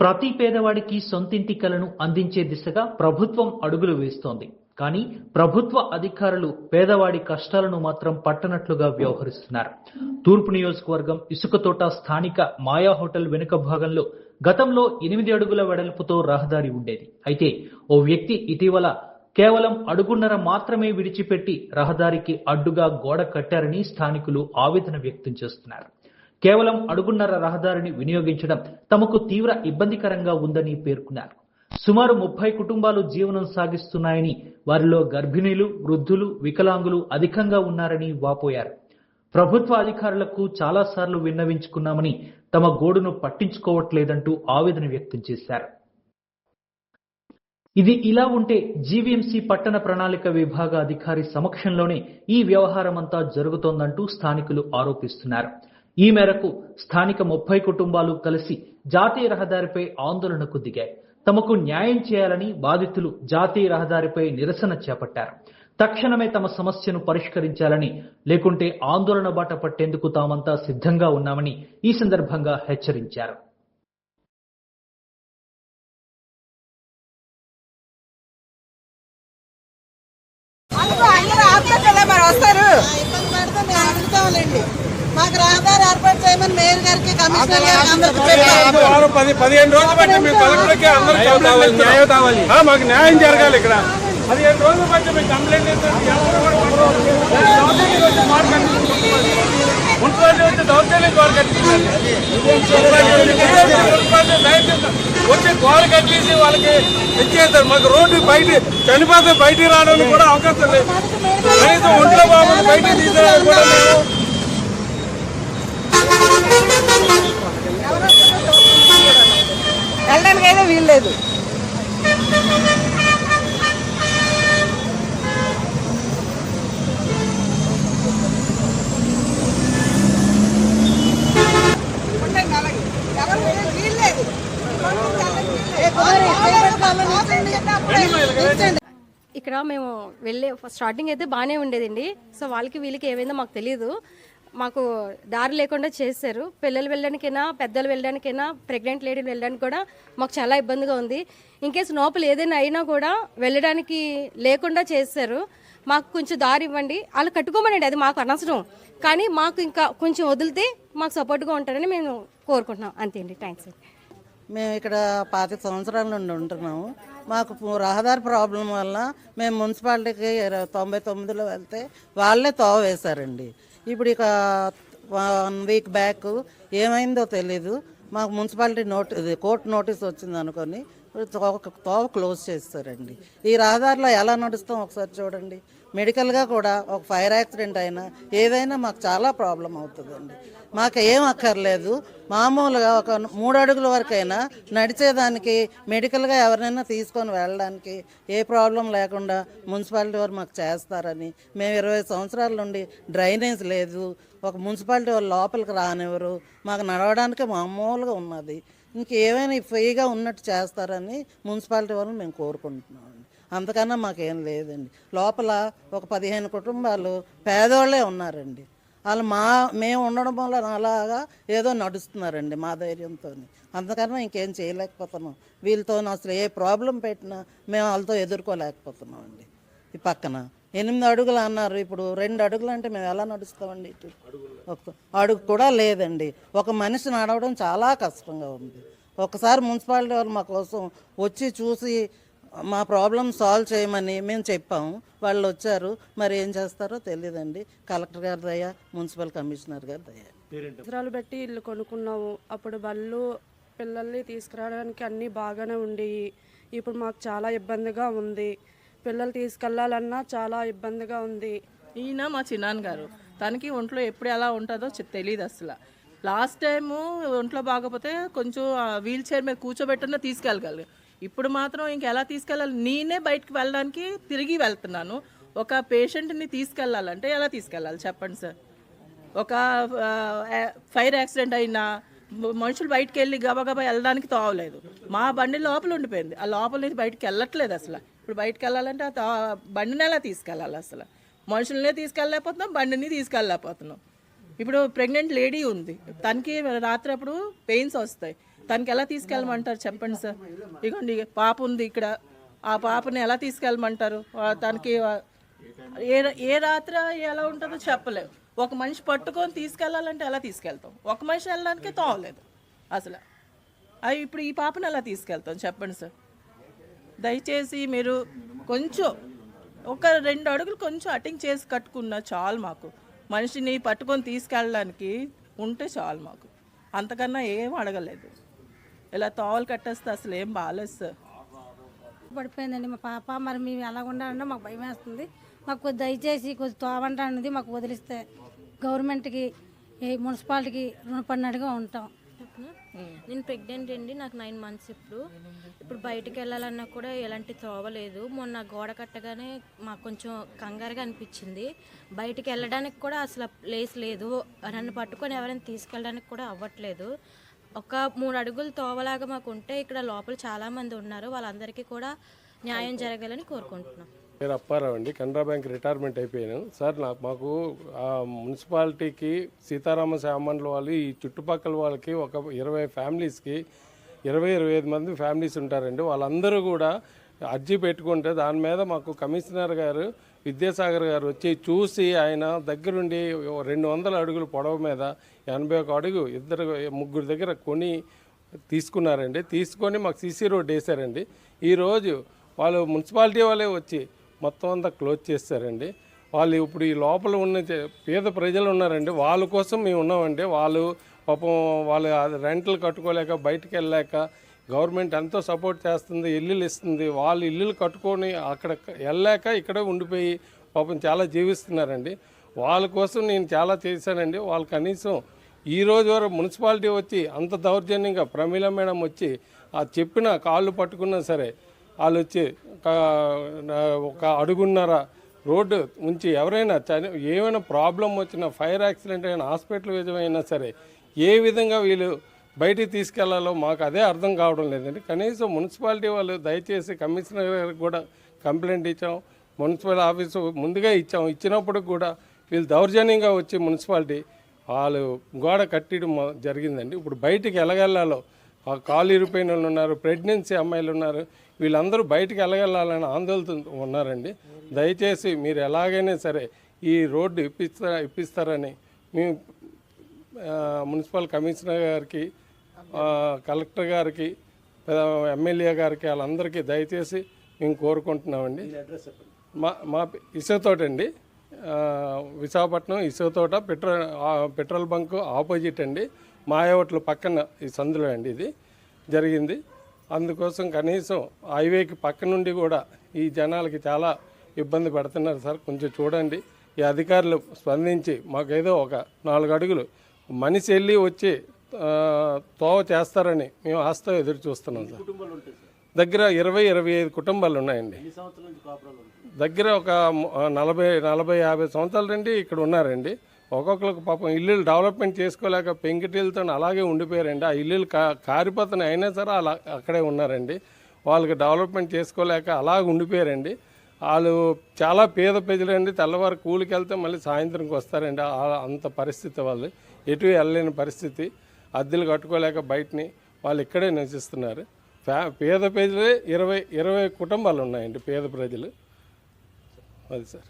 ప్రతి పేదవాడికి సొంతింటి కలను అందించే దిశగా ప్రభుత్వం అడుగులు వేస్తోంది. కానీ ప్రభుత్వ అధికారులు పేదవాడి కష్టాలను మాత్రం పట్టనట్లుగా వ్యవహరిస్తున్నారు. తూర్పు నియోజకవర్గం ఇసుకతోట స్థానిక మాయా హోటల్ వెనుక భాగంలో గతంలో 8 అడుగుల వెడల్పుతో రహదారి ఉండేది. అయితే ఓ వ్యక్తి ఇటీవల కేవలం అడుగున్నర మాత్రమే విడిచిపెట్టి రహదారికి అడ్డుగా గోడ కట్టారని స్థానికులు ఆవేదన వ్యక్తం చేస్తున్నారు. కేవలం అడుగున్నర రహదారిని వినియోగించడం తమకు తీవ్ర ఇబ్బందికరంగా ఉందని పేర్కొన్నారు. సుమారు 30 కుటుంబాలు జీవనం సాగిస్తున్నాయని, వారిలో గర్భిణీలు, వృద్ధులు, వికలాంగులు అధికంగా ఉన్నారని వాపోయారు. ప్రభుత్వ అధికారులకు చాలాసార్లు విన్నవించుకున్నామని, తమ గోడును పట్టించుకోవట్లేదంటూ ఆవేదన వ్యక్తం చేశారు. ఇది ఇలా ఉంటే జీవీఎంసీ పట్టణ ప్రణాళిక విభాగ అధికారి సమక్షంలోనే ఈ వ్యవహారమంతా జరుగుతోందంటూ స్థానికులు ఆరోపిస్తున్నారు. ఈ మేరకు స్థానిక 30 కుటుంబాలు కలిసి జాతీయ రహదారిపై ఆందోళనకు దిగాయి. తమకు న్యాయం చేయాలని బాధితులు జాతీయ రహదారిపై నిరసన చేపట్టారు. తక్షణమే తమ సమస్యను పరిష్కరించాలని, లేకుంటే ఆందోళన బాట పట్టేందుకు తామంతా సిద్ధంగా ఉన్నామని ఈ సందర్భంగా హెచ్చరించారు. మాకు రహదారి ఏర్పాటు చేయమని మేయర్ గారికి, కమిషనర్ గారికి మాకు న్యాయం జరగాలి. ఇక్కడ 15 రోజుల బట్టి మేము కంప్లైంట్ మున్సిపాలిటీ వచ్చి దౌర్జన్యం గోడ కట్టించాలి. వచ్చి గోడ కట్టేసి వాళ్ళకి ఇచ్చేస్తారు. మాకు రోడ్డు బయట చనిపోతే బయటికి రావడానికి కూడా అవకాశం లేదు. కనీసం ఒంట్లో బాబు బయటకు తీసుకురావడం కూడా మేము వెళ్ళడానికైనా వీల్లేదు. ఇక్కడ మేము వెళ్ళే స్టార్టింగ్ అయితే బాగానే ఉండేదండి. సో వాళ్ళకి వీళ్ళకి ఏమైందో మాకు తెలియదు. మాకు దారి లేకుండా చేశారు. పిల్లలు వెళ్ళడానికైనా, పెద్దలు వెళ్ళడానికైనా, ప్రెగ్నెంట్ లేడీ వెళ్ళడానికి కూడా మాకు చాలా ఇబ్బందిగా ఉంది. ఇన్కేస్ లోపల ఏదైనా అయినా కూడా వెళ్ళడానికి లేకుండా చేశారు. మాకు కొంచెం దారి ఇవ్వండి. వాళ్ళు కట్టుకోమనండి, అది మాకు అనవసరం. కానీ మాకు ఇంకా కొంచెం వదిలితే మాకు సపోర్ట్గా ఉంటారని మేము కోరుకుంటున్నాం. అంతే అండి. థ్యాంక్స్. మేము ఇక్కడ 25 సంవత్సరాల నుండి ఉంటున్నాము. మాకు రహదారి ప్రాబ్లం వల్ల మేము మున్సిపాలిటీకి 99లో వెళ్తే వాళ్ళే తోవ వేశారండి. ఇప్పుడు ఇక 1 వీక్ బ్యాక్ ఏమైందో తెలీదు. మాకు మున్సిపాలిటీ కోర్టు నోటీస్ వచ్చింది అనుకొని తోవ క్లోజ్ చేస్తారండి. ఈ రహదారిలో ఎలా నడుస్తాం ఒకసారి చూడండి. మెడికల్గా కూడా ఒక ఫైర్ యాక్సిడెంట్ అయినా ఏదైనా మాకు చాలా ప్రాబ్లం అవుతుందండి. మాకు ఏం అక్కర్లేదు, మామూలుగా ఒక 3 అడుగుల వరకైనా నడిచేదానికి, మెడికల్గా ఎవరినైనా తీసుకొని వెళ్ళడానికి ఏ ప్రాబ్లం లేకుండా మున్సిపాలిటీ వారు మాకు చేస్తారని. మేము 20 సంవత్సరాల నుండి డ్రైనేజ్ లేదు, ఒక మున్సిపాలిటీ వాళ్ళు లోపలికి రానివ్వరు, మాకు నడవడానికి మామూలుగా ఉన్నది. ఇంకేమైనా ఫ్రీగా ఉన్నట్టు చేస్తారని మున్సిపాలిటీ వాళ్ళు మేము కోరుకుంటున్నామండి. అంతకన్నా మాకేం లేదండి. లోపల ఒక 15 కుటుంబాలు పేదవాళ్ళే ఉన్నారండి. వాళ్ళు మేము ఉండడం వల్ల అలాగా ఏదో నడుస్తున్నారండి మా ధైర్యంతో. అంతకన్నా ఇంకేం చేయలేకపోతున్నాం. వీళ్ళతో అసలు ఏ ప్రాబ్లం పెట్టినా మేము వాళ్ళతో ఎదుర్కోలేకపోతున్నాం అండి. ఈ పక్కన 8 అడుగులు అన్నారు, ఇప్పుడు 2 అడుగులు అంటే మేము ఎలా నడుస్తామండి? ఇటు అడుగు కూడా లేదండి. ఒక మనిషి నడవడం చాలా కష్టంగా ఉంది. ఒకసారి మున్సిపాలిటీ వాళ్ళు మా కోసం వచ్చి చూసి మా ప్రాబ్లం సాల్వ్ చేయమని మేము చెప్పాము. వాళ్ళు వచ్చారు, మరి ఏం చేస్తారో తెలియదండి. కలెక్టర్ గారి దయ, మున్సిపల్ కమిషనర్ గారి దయ. అవసరాలు బట్టి ఇల్లు కొనుక్కున్నాము. అప్పుడు వాళ్ళు పిల్లల్ని తీసుకురావడానికి అన్నీ బాగానే ఉండేవి. ఇప్పుడు మాకు చాలా ఇబ్బందిగా ఉంది. పిల్లలు తీసుకెళ్లాలన్నా చాలా ఇబ్బందిగా ఉంది. ఈయన మా చిన్నాన్న గారు, తనకి ఒంట్లో ఎప్పుడు ఎలా ఉంటుందో తెలియదు అసలు. లాస్ట్ టైము ఒంట్లో బాగపోతే కొంచెం వీల్ చైర్ మీద కూర్చోబెట్టున్నా తీసుకెళ్ళగలరు. ఇప్పుడు మాత్రం ఇంకెలా తీసుకెళ్ళాలి? నేనే బయటకు వెళ్ళడానికి తిరిగి వెళ్తున్నాను. ఒక పేషెంట్ని తీసుకెళ్ళాలంటే ఎలా తీసుకెళ్ళాలి చెప్పండి సార్? ఒక ఫైర్ యాక్సిడెంట్ అయినా మనుషులు బయటకు వెళ్ళి గబగబా వెళ్ళడానికి తోవలేదు. మా బండి లోపల ఉండిపోయింది. ఆ లోపల నుంచి బయటకు వెళ్ళట్లేదు అసలు. ఇప్పుడు బయటకు వెళ్ళాలంటే ఆ బండిని ఎలా తీసుకెళ్ళాలి? అసలు మనుషులనే తీసుకెళ్ళలేకపోతున్నాం, బండిని తీసుకెళ్ళలేకపోతున్నాం. ఇప్పుడు ప్రెగ్నెంట్ లేడీ ఉంది, తనకి రాత్రి అప్పుడు పెయిన్స్ వస్తాయి. తనకి ఎలా తీసుకెళ్ళమంటారు చెప్పండి సార్? ఇగోండి పాప ఉంది ఇక్కడ, ఆ పాపని ఎలా తీసుకెళ్ళమంటారు? తనకి ఏ రాత్రి ఎలా ఉంటుందో చెప్పలేము. ఒక మనిషి పట్టుకొని తీసుకెళ్ళాలంటే ఎలా తీసుకెళ్తాం? ఒక మనిషి వెళ్ళడానికే తోవలేదు అసలు. ఇప్పుడు ఈ పాపను ఎలా తీసుకెళ్తాం చెప్పండి సార్? దయచేసి మీరు కొంచెం ఒక 2 అడుగులు కొంచెం అటింగ్ చేసి కట్టుకున్నా చాలు మాకు. మనిషిని పట్టుకొని తీసుకెళ్ళడానికి ఉంటే చాలు మాకు, అంతకన్నా ఏం అడగలేదు. ఇలా తోవలు కట్టేస్తే అసలు ఏం బాగాలేదు సార్. పడిపోయిందండి మా పాప. మరి మేము ఎలా ఉండాలన్నా మాకు భయం వేస్తుంది. మాకు దయచేసి కొంచెం తోవంట అనేది మాకు వదిలిస్తే గవర్నమెంట్కి, ఈ మున్సిపాలిటీకి రుణపడినట్టుగా ఉంటాం. నేను ప్రెగ్నెంట్ అండి, నాకు 9 months. ఇప్పుడు బయటికి వెళ్ళాలన్నా కూడా ఎలాంటి తోవలేదు. మొన్న గోడ కట్టగానే మాకు కొంచెం కంగారుగా అనిపించింది. బయటికి వెళ్ళడానికి కూడా అసలు ప్లేస్ లేదు. నన్ను పట్టుకొని ఎవరైనా తీసుకెళ్ళడానికి కూడా అవ్వట్లేదు. ఒక 3 అడుగులు తోవలాగా మాకు ఉంటే ఇక్కడ లోపల చాలామంది ఉన్నారు, వాళ్ళందరికీ కూడా న్యాయం జరగాలని కోరుకుంటున్నాం. పేరు అప్పారావు అండి, కెనరా బ్యాంక్ రిటైర్మెంట్ అయిపోయాను సార్. మాకు మున్సిపాలిటీకి సీతారామ సామాన్ల వాళ్ళు, ఈ చుట్టుపక్కల వాళ్ళకి ఒక 20 ఫ్యామిలీస్కి 25 మంది ఫ్యామిలీస్ ఉంటారండి. వాళ్ళందరూ కూడా అర్జీ పెట్టుకుంటే దాని మీద మాకు కమిషనర్ గారు విద్యాసాగర్ గారు వచ్చి చూసి ఆయన దగ్గరుండి 200 అడుగుల పొడవు మీద 81 అడుగు ముగ్గురు దగ్గర కొని తీసుకున్నారండి. తీసుకొని మాకు సీసీ రోడ్ వేశారండి. ఈరోజు వాళ్ళు మున్సిపాలిటీ వాళ్ళే వచ్చి మొత్తం అంతా క్లోజ్ చేస్తారండి. వాళ్ళు ఇప్పుడు ఈ లోపల ఉన్న పేద ప్రజలు ఉన్నారండి, వాళ్ళ కోసం మేము ఉన్నామండి. వాళ్ళు పాపం వాళ్ళు రెంట్లు కట్టుకోలేక బయటికి వెళ్ళలేక గవర్నమెంట్ ఎంతో సపోర్ట్ చేస్తుంది, ఇల్లులు ఇస్తుంది. వాళ్ళు ఇల్లులు కట్టుకొని అక్కడ వెళ్ళలేక ఇక్కడే ఉండిపోయి పాపం చాలా జీవిస్తున్నారండి. వాళ్ళ కోసం నేను చాలా చేశానండి. వాళ్ళు కనీసం ఈ రోజు వరకు మున్సిపాలిటీ వచ్చి అంత దౌర్జన్యంగా ప్రమీల మేడం వచ్చి చెప్పిన కాళ్ళు పట్టుకున్నా సరే వాళ్ళు వచ్చి ఒక అడుగున్నర రోడ్డు ఉంచి ఎవరైనా ఏమైనా ప్రాబ్లం వచ్చినా, ఫైర్ యాక్సిడెంట్ అయినా, హాస్పిటల్ విజయమైనా సరే ఏ విధంగా వీళ్ళు బయటికి తీసుకెళ్లాలో మాకు అదే అర్థం కావడం లేదండి. కనీసం మున్సిపాలిటీ వాళ్ళు దయచేసి కమిషనర్ గారికి కూడా కంప్లైంట్ ఇచ్చాం, మున్సిపల్ ఆఫీసు ముందుగా ఇచ్చినప్పుడు కూడా వీళ్ళు దౌర్జన్యంగా వచ్చి మున్సిపాలిటీ వాళ్ళు గోడ కట్టడం జరిగిందండి. ఇప్పుడు బయటికి ఎలాగెళ్ళాలో కాలు ఇరిపోయిన వాళ్ళు ఉన్నారు, ప్రెగ్నెన్సీ అమ్మాయిలు ఉన్నారు, వీళ్ళందరూ బయటికి ఎలాగెళ్ళాలని ఆందోళన ఉన్నారండి. దయచేసి మీరు ఎలాగైనా సరే ఈ రోడ్డు ఇప్పిస్తారని మేము మున్సిపల్ కమిషనర్ గారికి, కలెక్టర్ గారికి, ఎమ్మెల్యే గారికి వాళ్ళందరికీ దయచేసి మేము కోరుకుంటున్నామండి. మా ఇసుకతోట అండి, Visakhapatnam Isukathota petrol bunk opposite అండి, మాయవట్లు పక్కన ఈ సందులో అండి ఇది జరిగింది. అందుకోసం కనీసం హైవేకి పక్క నుండి కూడా ఈ జనాలకి చాలా ఇబ్బంది పడుతున్నారు సార్. కొంచెం చూడండి, ఈ అధికారులు స్పందించి మాకేదో ఒక 4 అడుగులు మనిషి వెళ్ళి వచ్చి తోవ చేస్తారని మేము ఆస్తో ఎదురు చూస్తున్నాం సార్. దగ్గర 20-25 కుటుంబాలు ఉన్నాయండి. దగ్గర ఒక 40-50 సంవత్సరాల నుండి ఇక్కడ ఉన్నారండి. ఒక్కొక్కరికి పాపం ఇల్లు డెవలప్మెంట్ చేసుకోలేక పెంకిటిలతో అలాగే ఉండిపోయారండి. ఆ ఇల్లులు కారిపోతున్నాయి అయినా సరే అలా అక్కడే ఉన్నారండి. వాళ్ళకి డెవలప్మెంట్ చేసుకోలేక అలాగ ఉండిపోయారండి. వాళ్ళు చాలా పేద ప్రజలండి. తెల్లవారు కూలికి వెళ్తే మళ్ళీ సాయంత్రంకి వస్తారండి. అంత పరిస్థితి వాళ్ళు, ఎటు వెళ్ళలేని పరిస్థితి. అద్దెలు కట్టుకోలేక బయటని వాళ్ళు ఇక్కడే నివసిస్తున్నారు. పేద ప్రజలే 20 కుటుంబాలు ఉన్నాయండి, పేద ప్రజలు. అది సార్.